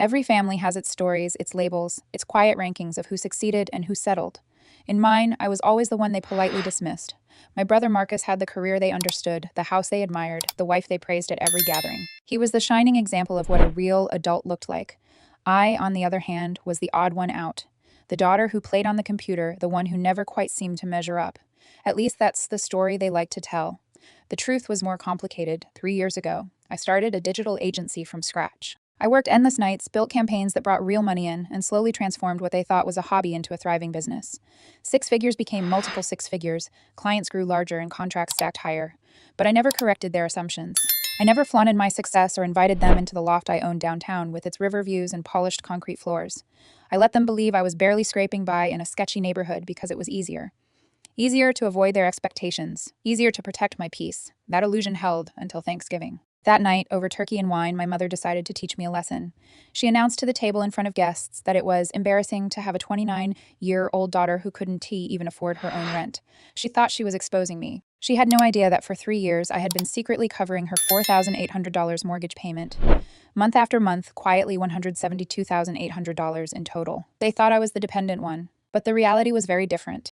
Every family has its stories, its labels, its quiet rankings of who succeeded and who settled. In mine, I was always the one they politely dismissed. My brother Marcus had the career they understood, the house they admired, the wife they praised at every gathering. He was the shining example of what a real adult looked like. I, on the other hand, was the odd one out. The daughter who played on the computer, the one who never quite seemed to measure up. At least that's the story they like to tell. The truth was more complicated. 3 years ago, I started a digital agency from scratch. I worked endless nights, built campaigns that brought real money in, and slowly transformed what they thought was a hobby into a thriving business. Six figures became multiple six figures, clients grew larger, and contracts stacked higher. But I never corrected their assumptions. I never flaunted my success or invited them into the loft I owned downtown with its river views and polished concrete floors. I let them believe I was barely scraping by in a sketchy neighborhood because it was easier. Easier to avoid their expectations, easier to protect my peace. That illusion held until Thanksgiving. That night, over turkey and wine, my mother decided to teach me a lesson. She announced to the table in front of guests that it was embarrassing to have a 29-year-old daughter who couldn't even afford her own rent. She thought she was exposing me. She had no idea that for 3 years I had been secretly covering her $4,800 mortgage payment. Month after month, quietly $172,800 in total. They thought I was the dependent one, but the reality was very different.